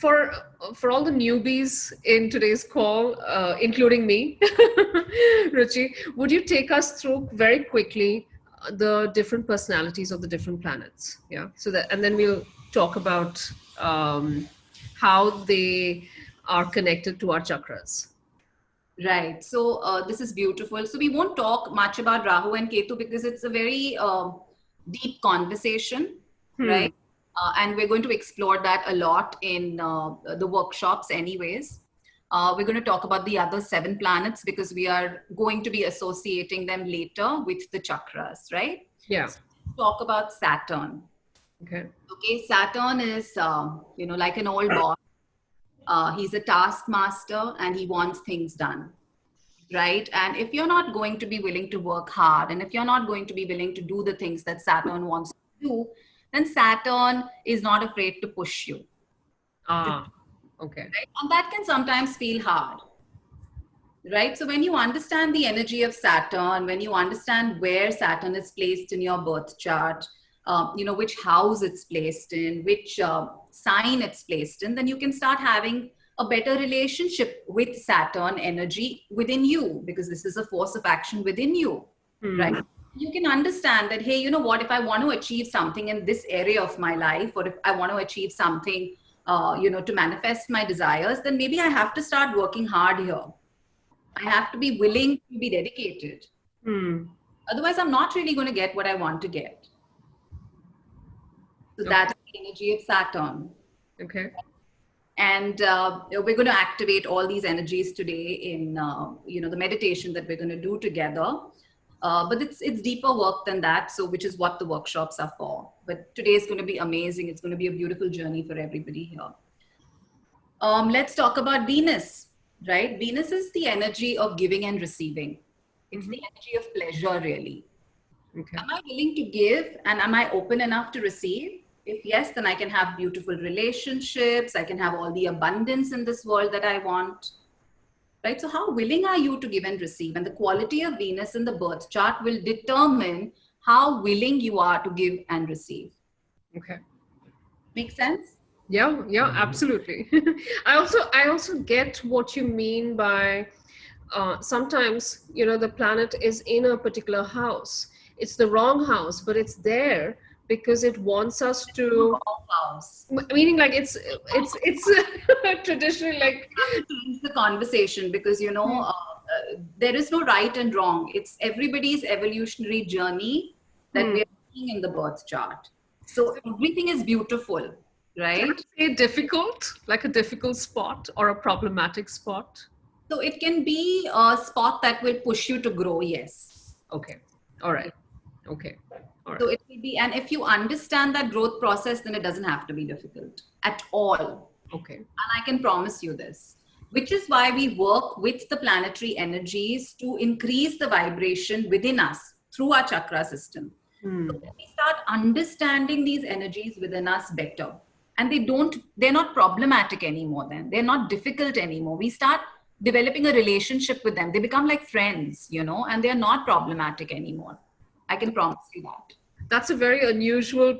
for for all the newbies in today's call, including me, Ruchi, would you take us through very quickly the different personalities of the different planets? Yeah, so that, and then we'll talk about how they are connected to our chakras. Right. So this is beautiful. So we won't talk much about Rahu and Ketu because it's a very deep conversation, Hmm. right? And we're going to explore that a lot in the workshops, anyways. We're going to talk about the other seven planets because we are going to be associating them later with the chakras, right? Yeah. So let's talk about Saturn. Okay. Okay, Saturn is, like an old boss. He's a taskmaster and he wants things done, right? And if you're not going to be willing to work hard, and if you're not going to be willing to do the things that Saturn wants to do, then Saturn is not afraid to push you, Ah. Okay. right? And that can sometimes feel hard, right? So when you understand the energy of Saturn, when you understand where Saturn is placed in your birth chart, which house it's placed in, which sign it's placed in, then you can start having a better relationship with Saturn energy within you, because this is a force of action within you, right? Hmm. You can understand that, hey, you know what, if I want to achieve something in this area of my life, or if I want to achieve something, to manifest my desires, then maybe I have to start working hard here. I have to be willing to be dedicated. Hmm. Otherwise, I'm not really going to get what I want to get. So Okay. that's the energy of Saturn. Okay. And we're going to activate all these energies today in the meditation that we're going to do together. But it's deeper work than that. So which is what the workshops are for. But today is going to be amazing. It's going to be a beautiful journey for everybody here. Let's talk about Venus, right? Venus is the energy of giving and receiving. It's Hmm. the energy of pleasure, really. Okay. Am I willing to give and am I open enough to receive? If yes, then I can have beautiful relationships. I can have all the abundance in this world that I want, right? So, how willing are you to give and receive? And the quality of Venus in the birth chart will determine how willing you are to give and receive. Okay. Make sense? Yeah, yeah, absolutely. I also get what you mean by sometimes, the planet is in a particular house. It's the wrong house, but it's there because it wants us to, Wrong house. meaning like it's traditionally like, Have to change the conversation because there is no right and wrong. It's everybody's evolutionary journey that hmm, we are seeing in the birth chart. So everything is beautiful, can right? I say difficult, like a difficult spot or a problematic spot? So it can be a spot that will push you to grow. Yes. Okay. All right. Okay. All So right. it will be, and if you understand that growth process, then it doesn't have to be difficult at all. Okay. And I can promise you this, which is why we work with the planetary energies to increase the vibration within us through our chakra system. So Hmm. when we start understanding these energies within us better, and they're not problematic anymore, then they're not difficult anymore. We start developing a relationship with them. They become like friends, and they're not problematic anymore. I can promise you that. That's a very unusual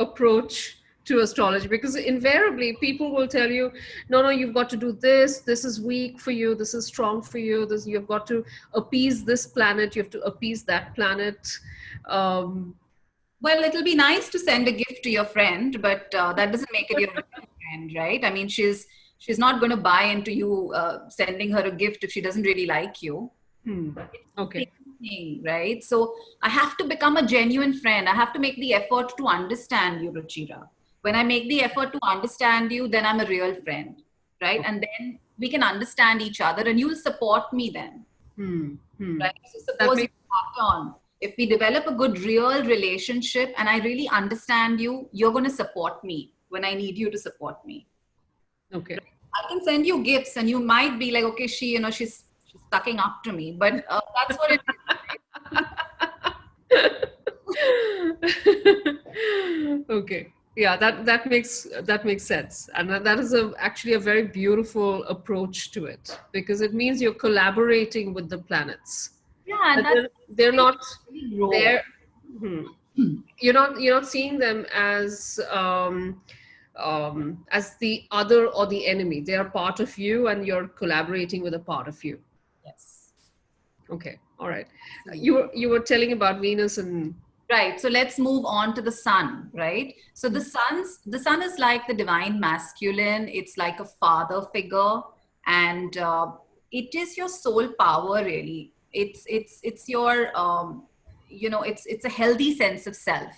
approach to astrology, because invariably people will tell you, no, no, you've got to do this is weak for you, this is strong for you, this, you've got to appease this planet, you have to appease that planet. um, Well, it'll be nice to send a gift to your friend, but that doesn't make it your real friend, right? I mean, she's not going to buy into you sending her a gift if she doesn't really like you. hmm. Same Okay. thing, right? So I have to become a genuine friend. I have to make the effort to understand you, Ruchira. When I make the effort to understand you, then I'm a real friend, right? Okay. And then we can understand each other, and you'll support me then, Hmm. Hmm. right? So That suppose you makes pattern. If we develop a good real relationship and I really understand you, you're going to support me when I need you to support me. okay. I can send you gifts and you might be like, okay, she's sucking up to me, but that's what it is. Okay. Yeah, that makes sense, and that is actually a very beautiful approach to it, because it means you're collaborating with the planets. Yeah, and But that's they're how not we really grow. there. Hmm. You're not seeing them as as the other or the enemy. They are part of you, and you're collaborating with a part of you. Yes, Okay, all right. absolutely. You were telling about Venus and Right. So let's move on to the sun, right? So the sun is like the divine masculine. It's like a father figure, and it is your soul power. Really, it's your it's a healthy sense of self.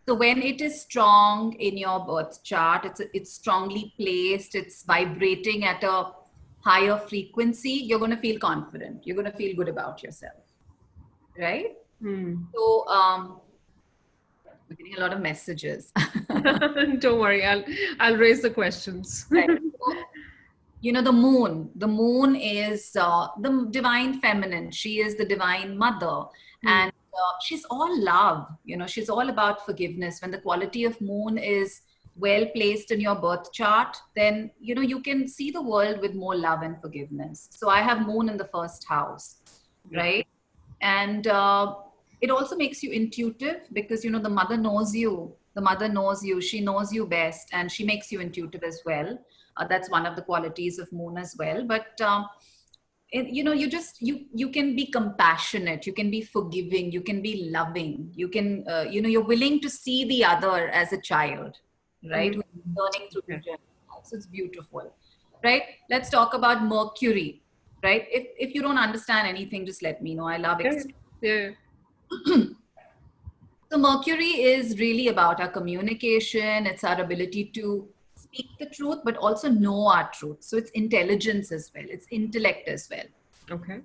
So when it is strong in your birth chart, it's strongly placed. It's vibrating at a higher frequency. You're going to feel confident. You're going to feel good about yourself, right? hmm. So we're getting a lot of messages. Don't worry, I'll raise the questions. Right. So, the moon is the divine feminine. She is the divine mother, Hmm. and she's all love. She's all about forgiveness. When the quality of moon is well placed in your birth chart, then you can see the world with more love and forgiveness. So I have moon in the first house, right? And it also makes you intuitive, because the mother knows you, she knows you best, and she makes you intuitive as well. That's one of the qualities of moon as well. But you can be compassionate, you can be forgiving, you can be loving, you can you're willing to see the other as a child, right, Hmm. who's learning through the Okay. journey. So it's beautiful, right? Let's talk about Mercury, right? If you don't understand anything, just let me know. I love Yeah, yeah. so Mercury is really about our communication. It's our ability to speak the truth, but also know our truth. So it's intelligence as well. It's intellect as well. Okay.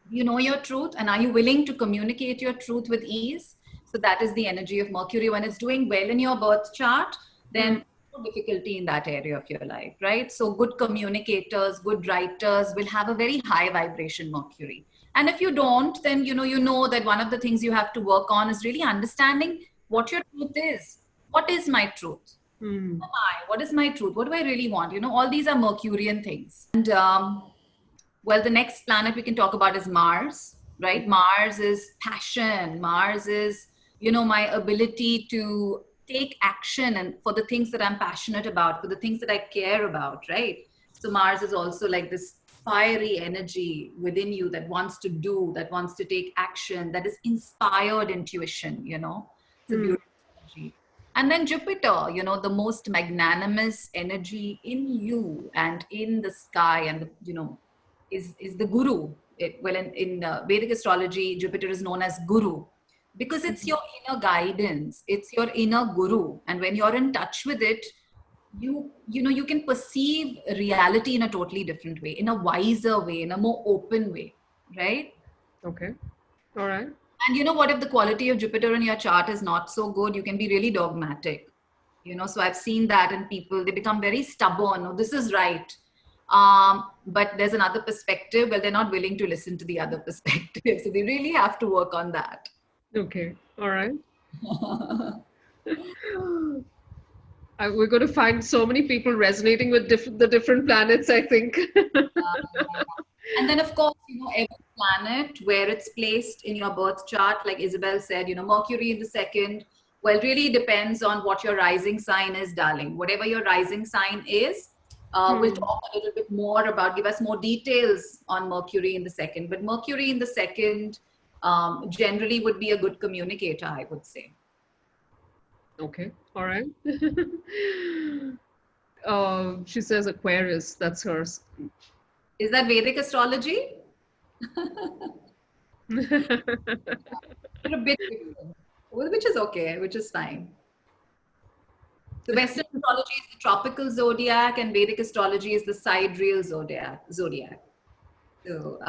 You know your truth, and are you willing to communicate your truth with ease? So that is the energy of Mercury. When it's doing well in your birth chart, Hmm. then no difficulty in that area of your life, right? So good communicators, good writers will have a very high vibration Mercury. And if you don't, then you know that one of the things you have to work on is really understanding what your truth is. What is my truth? Hmm. Who am I? What is my truth? What do I really want? All these are Mercurian things. And well, the next planet we can talk about is Mars, right? Mars is passion. Mars is, my ability to take action and for the things that I'm passionate about, for the things that I care about, right? So Mars is also like this fiery energy within you that wants to do, that wants to take action, that is inspired intuition. It's a Hmm. beautiful energy. And then Jupiter, the most magnanimous energy in you and in the sky, and is the guru. Well, in Vedic astrology, Jupiter is known as guru, because it's your inner guidance, it's your inner guru, and when you're in touch with it, you can perceive reality in a totally different way, in a wiser way, in a more open way, right? Okay. All right. And what if the quality of Jupiter in your chart is not so good? You can be really dogmatic. So I've seen that in people. They become very stubborn. No, this is right. But there's another perspective. Well, they're not willing to listen to the other perspective. So they really have to work on that. Okay. All right. We're going to find so many people resonating with the different planets, I think. And then, of course, every planet where it's placed in your birth chart, like Isabel said, Mercury in the second. Well, it really depends on what your rising sign is, darling. Whatever your rising sign is, we'll Hmm. talk a little bit more about, give us more details on Mercury in the second. But Mercury in the second generally would be a good communicator, I would say. Okay. all right. She says Aquarius. That's hers. Is that Vedic astrology? You're a bit different, well, which is okay, which is fine. So Western astrology is the tropical zodiac, and Vedic astrology is the sidereal zodiac. So,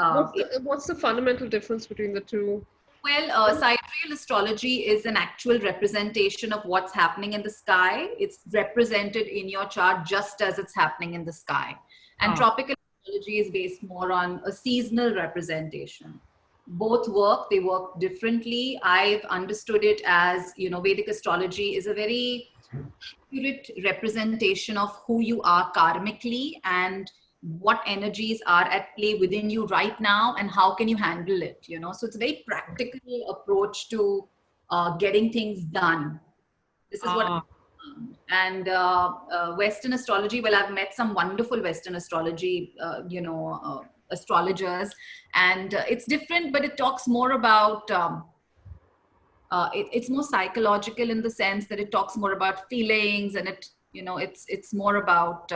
What's the fundamental difference between the two? well, sidereal astrology is an actual representation of what's happening in the sky. It's represented in your chart just as it's happening in the sky. And Ah. tropical astrology is based more on a seasonal representation. Both work, they work differently. I've understood it as, Vedic astrology is a very accurate representation of who you are karmically, and what energies are at play within you right now, and how can you handle it. So it's a very practical approach to getting things done. This is what. Ah. And Western astrology, well, I've met some wonderful Western astrology, astrologers, and it's different, but it talks more about, it's more psychological in the sense that it talks more about feelings, and it's more about,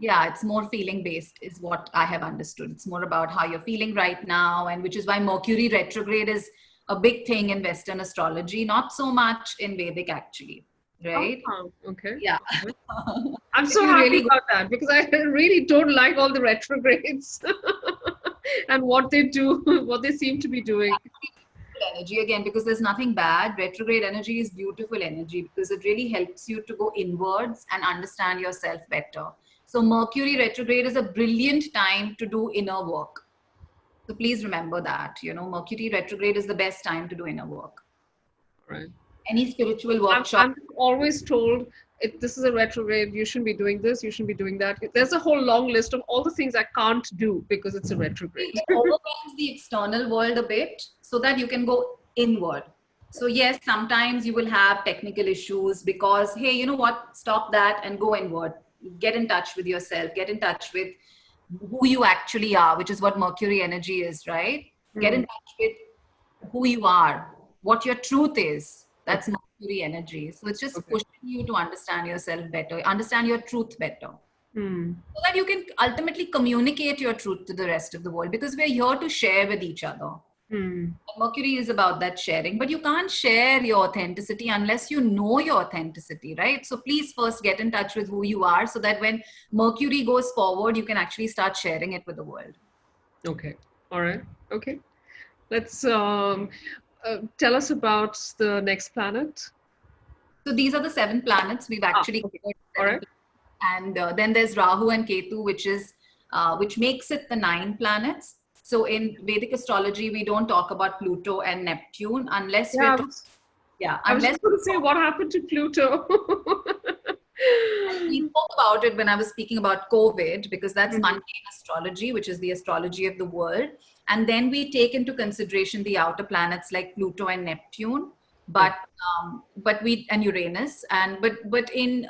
yeah, it's more feeling based is what I have understood. It's more about how you're feeling right now, and which is why Mercury retrograde is a big thing in Western astrology, not so much in Vedic actually, Oh, right? okay. Yeah. Okay. I'm If so you happy really go about that because I really don't like all the retrogrades and what they do, what they seem to be doing. energy again, because there's nothing bad. Retrograde energy is beautiful energy because it really helps you to go inwards and understand yourself better. So Mercury retrograde is a brilliant time to do inner work. So please remember that, Mercury retrograde is the best time to do inner work. Right. Any spiritual I'm, workshop. I'm always told if this is a retrograde, you shouldn't be doing this, you shouldn't be doing that. There's a whole long list of all the things I can't do because it's a retrograde. It overwhelms the external world a bit so that you can go inward. So yes, sometimes you will have technical issues because, hey, you know what? Stop that and go inward. Get in touch with yourself. Get in touch with who you actually are, which is what Mercury energy is, right? Get in Hmm. touch with who you are, what your truth is. That's Okay. Mercury energy. So it's just Okay. pushing you to understand yourself better, understand your truth better, Hmm. so that you can ultimately communicate your truth to the rest of the world, because we're here to share with each other. Hmm. Mercury is about that sharing, but you can't share your authenticity unless you know your authenticity, right? So please first get in touch with who you are so that when Mercury goes forward, you can actually start sharing it with the world. Okay. All right. Okay. Let's tell us about the next planet. So these are the 7 planets. We've Ah, actually okay. covered All seven right. planets. And then there's Rahu and Ketu, which makes it the 9 planets. So in Vedic astrology, we don't talk about Pluto and Neptune unless Yeah, yeah, I was unless just going to say what happened to Pluto. we spoke about it when I was speaking about COVID, because that's Mhm. mundane astrology, which is the astrology of the world. And then we take into consideration the outer planets like Pluto and Neptune, Okay. but we and Uranus, and but in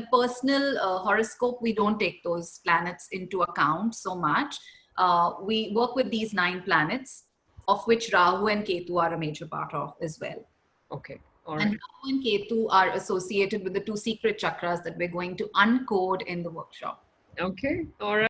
a personal horoscope, we don't take those planets into account so much. We work with these 9 planets, of which Rahu and Ketu are a major part of as well. Okay. All And right. Rahu and Ketu are associated with the 2 secret chakras that we're going to uncode in the workshop. Okay. All right.